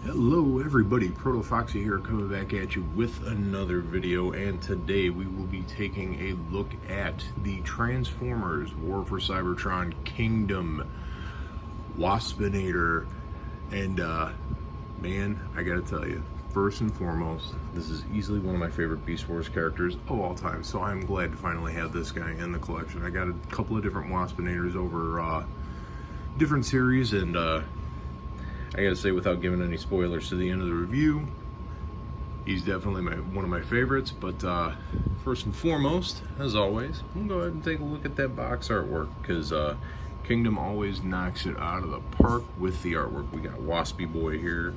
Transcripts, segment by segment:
Hello everybody, ProtoFoxy here, coming back at you with another video, and today we will be taking a look at the Transformers War for Cybertron Kingdom Waspinator. And man, I gotta tell you, first and foremost, this is easily one of my favorite Beast Wars characters of all time, so I'm glad to finally have this guy in the collection. I got a couple of different Waspinators over different series, and I gotta say, without giving any spoilers to the end of the review, he's definitely one of my favorites. But first and foremost, as always, we'll go ahead and take a look at that box artwork, because Kingdom always knocks it out of the park with the artwork. We got Waspy Boy here.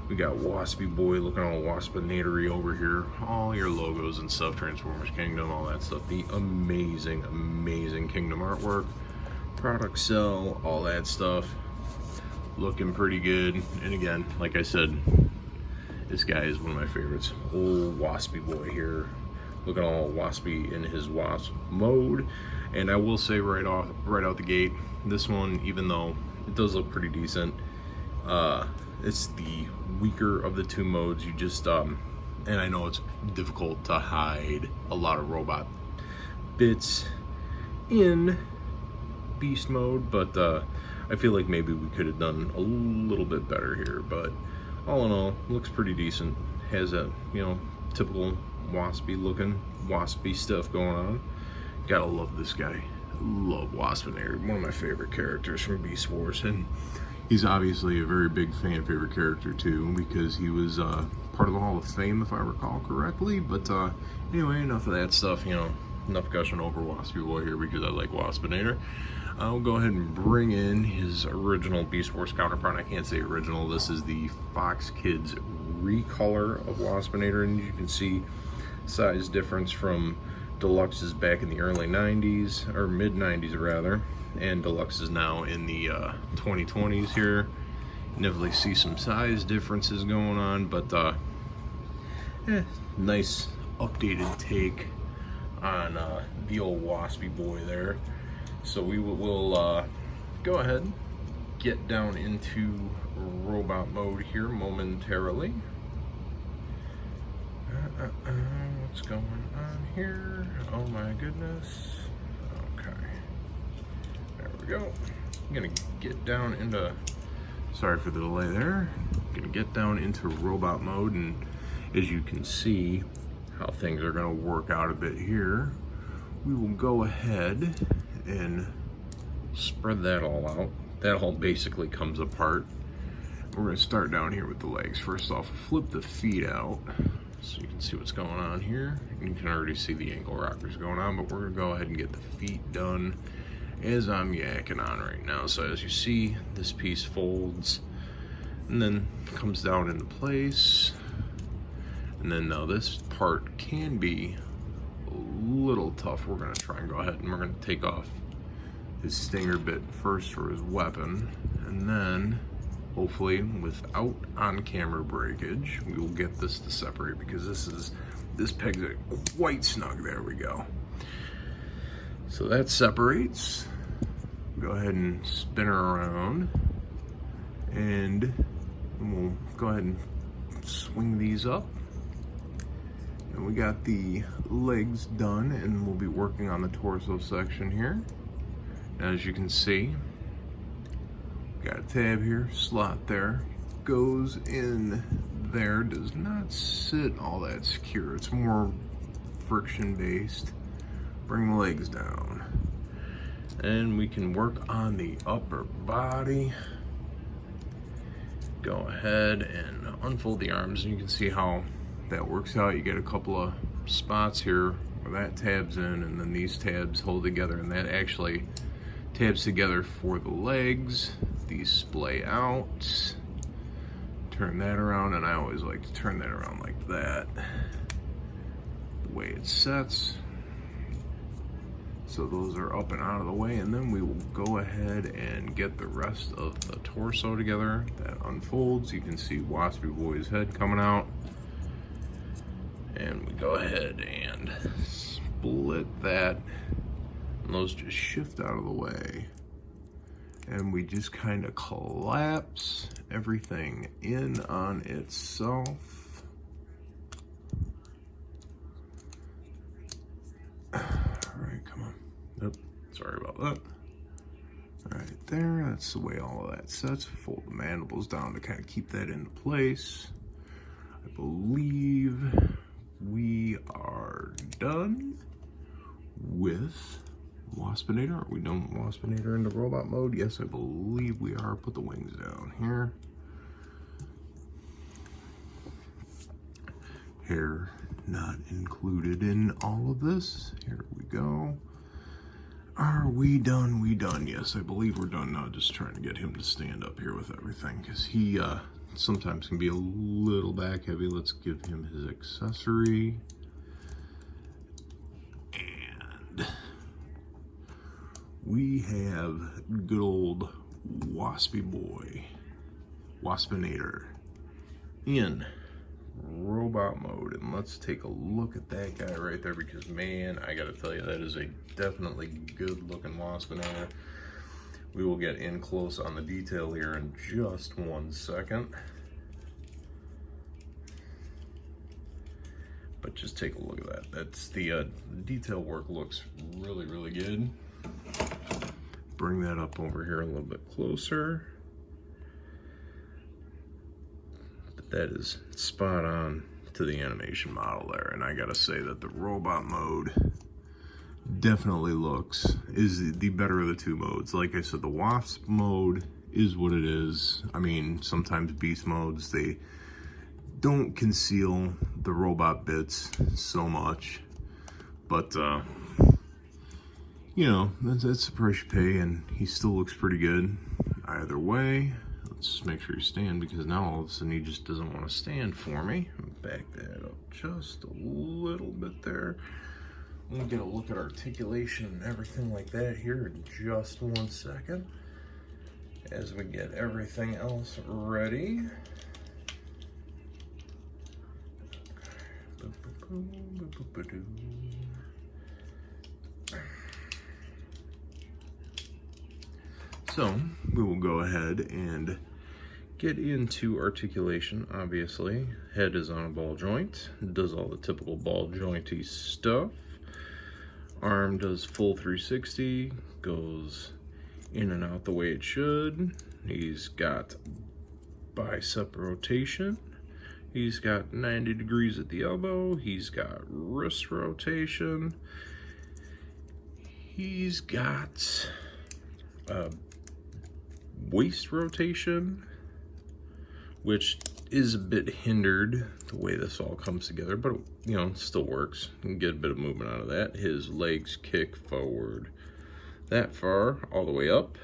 We got Waspy Boy looking all Waspinatory over here. All your logos and stuff, Transformers Kingdom, all that stuff. The amazing, amazing Kingdom artwork. Product cell, all that stuff. Looking pretty good. And again, like I said, this guy is one of my favorites. Old Waspy Boy here, looking all waspy in his wasp mode. And I will say right out the gate, this one, even though it does look pretty decent, it's the weaker of the two modes. You just and I know it's difficult to hide a lot of robot bits in beast mode, but I feel like maybe we could have done a little bit better here. But all in all, looks pretty decent. Has a, you know, typical waspy looking, waspy stuff going on. Gotta love this guy. Love Waspinator, one of my favorite characters from Beast Wars, and he's obviously a very big fan favorite character too, because he was part of the Hall of Fame, if I recall correctly. But anyway, enough of that stuff. You know, enough gushing over Waspy Boy here, because I like Waspinator. I'll go ahead and bring in his original Beast Wars counterpart. I can't say original. This is the Fox Kids recolor of Waspinator, and you can see size difference from Deluxe's back in the early 90s, or mid 90s rather, and Deluxe is now in the 2020s here. You definitely see some size differences going on, but nice updated take on the old Waspy Boy there. So we will go ahead, get down into robot mode here momentarily. What's going on here? Oh my goodness. Okay. There we go. I'm gonna get down into, sorry for the delay there. I'm gonna get down into robot mode, and as you can see how things are gonna work out a bit here, we will go ahead and spread that all out. That all basically comes apart. We're gonna start down here with the legs. First off, flip the feet out so you can see what's going on here. You can already see the ankle rockers going on, but we're gonna go ahead and get the feet done as I'm yakking on right now. So as you see, this piece folds and then comes down into place. And then now this part can be a little tough. We're gonna try and go ahead and we're gonna take off his stinger bit first for his weapon, and then hopefully without on-camera breakage we will get this to separate, because this pegs it quite snug. There we go. So that separates. Go ahead and spin her around, and we'll go ahead and swing these up. And we got the legs done, and we'll be working on the torso section here. As you can see, got a tab here, slot there, goes in there, does not sit all that secure. It's more friction based. Bring the legs down. And we can work on the upper body. Go ahead and unfold the arms, and you can see how that works out. You get a couple of spots here where that tabs in, and then these tabs hold together, and that actually tabs together for the legs. These splay out. Turn that around, and I always like to turn that around like that, the way it sets. So those are up and out of the way, and then we will go ahead and get the rest of the torso together. That unfolds. You can see Waspy Boy's head coming out. And we go ahead and split that. And those just shift out of the way. and we just kind of collapse everything in on itself. All right, come on. Nope, sorry about that. Right there, that's the way all of that sets. Fold the mandibles down to kind of keep that into place. I believe we are done with Waspinator. Are we done with Waspinator into robot mode? Yes, I believe we are. Put the wings down here. Hair not included in all of this. Here we go. Are we done? We done? Yes, I believe we're done now. Just trying to get him to stand up here with everything because he sometimes can be a little back heavy. Let's give him his accessory. And we have good old Waspy Boy, Waspinator, in robot mode. And let's take a look at that guy right there because, man, I gotta tell you, that is a definitely good looking Waspinator. We will get in close on the detail here in just 1 second. But just take a look at that. That's the detail work looks really, really good. Bring that up over here a little bit closer. But that is spot on to the animation model there. And I gotta say that the robot mode definitely is the better of the two modes. Like I said, the Wasp mode is what it is. I mean, sometimes beast modes, they don't conceal the robot bits so much, but you know, that's the price you pay, and he still looks pretty good either way. Let's just make sure you stand, because now all of a sudden he just doesn't want to stand for me. Back that up just a little bit there. We'll get a look at articulation and everything like that here in just 1 second as we get everything else ready. So we will go ahead and get into articulation. Obviously, head is on a ball joint, does all the typical ball jointy stuff. Arm does full 360, goes in and out the way it should. He's got bicep rotation. He's got 90 degrees at the elbow. He's got wrist rotation. He's got waist rotation, which is a bit hindered the way this all comes together, but you know, it still works. You can get a bit of movement out of that. His legs kick forward that far, all the way up.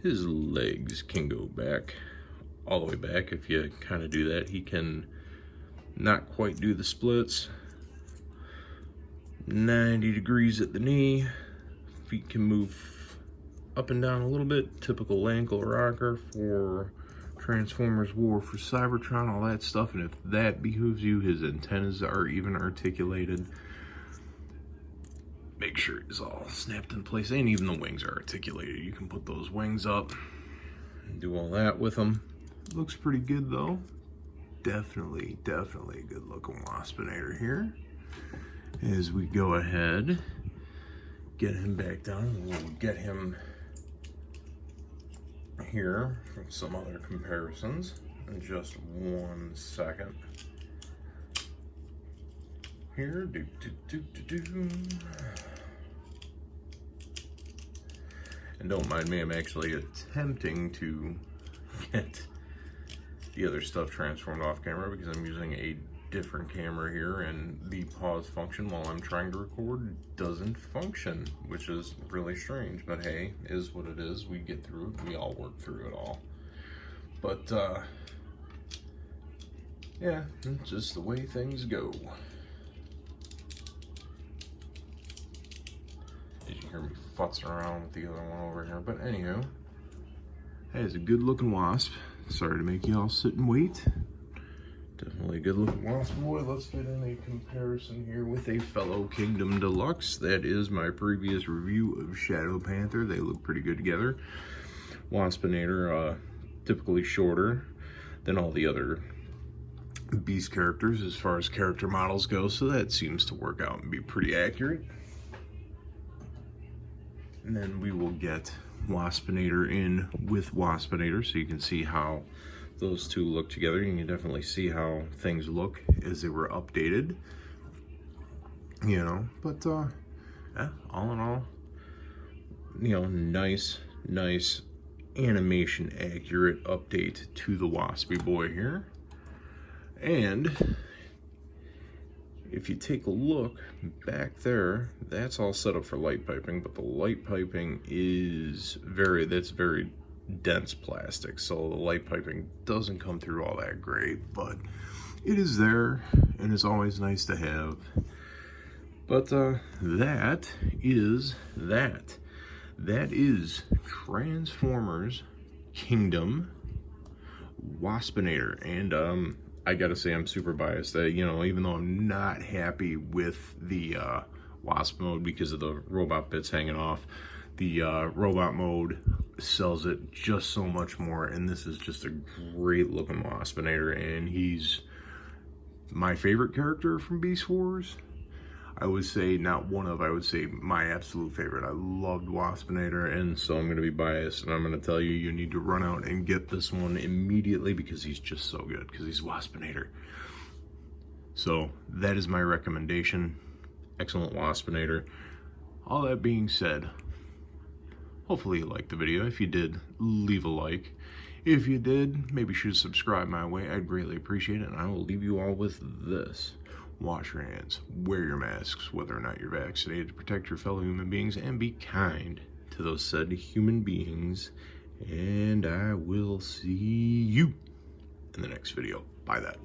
His legs can go back all the way back. If you kind of do that, he can not quite do the splits. 90 degrees at the knee. Feet can move up and down a little bit. Typical ankle rocker for Transformers War for Cybertron, all that stuff. And if that behooves you, his antennas are even articulated. Make sure it's all snapped in place, and even the wings are articulated. You can put those wings up and do all that with them. Looks pretty good though. Definitely a good looking Waspinator here. As we go ahead, get him back down, we'll get him here from some other comparisons in just 1 second. Here, and don't mind me, I'm actually attempting to get the other stuff transformed off camera because I'm using a different camera here, and the pause function while I'm trying to record doesn't function, which is really strange, but hey, is what it is. We get through it. We all work through it all. But yeah, it's just the way things go. Did you hear me futzing around with the other one over here? But anywho, hey, it's a good looking wasp. Sorry to make y'all sit and wait. Definitely a good looking wasp boy. Let's fit in a comparison here with a fellow Kingdom Deluxe. That is my previous review of Shadow Panther. They look pretty good together. Waspinator, typically shorter than all the other Beast characters as far as character models go, so that seems to work out and be pretty accurate. And then we will get Waspinator in with Waspinator, so you can see how those two look together. You can definitely see how things look as they were updated, you know. But yeah, all in all, you know, nice animation accurate update to the Waspy boy here. And if you take a look back there, that's all set up for light piping, but the light piping is very dense plastic, so the light piping doesn't come through all that great, but it is there and it's always nice to have. But that is Transformers Kingdom Waspinator. And I gotta say, I'm super biased. You know, even though I'm not happy with the Wasp mode because of the robot bits hanging off, the robot mode sells it just so much more, and this is just a great looking Waspinator, and he's my favorite character from Beast Wars. I would say not one of, I would say my absolute favorite. I loved Waspinator, and so I'm going to be biased, and I'm going to tell you, you need to run out and get this one immediately because he's just so good, because he's Waspinator. So that is my recommendation. Excellent Waspinator. All that being said, hopefully you liked the video. If you did, leave a like. If you did, maybe you should subscribe my way. I'd greatly appreciate it, and I will leave you all with this. Wash your hands, wear your masks, whether or not you're vaccinated, to protect your fellow human beings, and be kind to those said human beings. And I will see you in the next video. Bye that.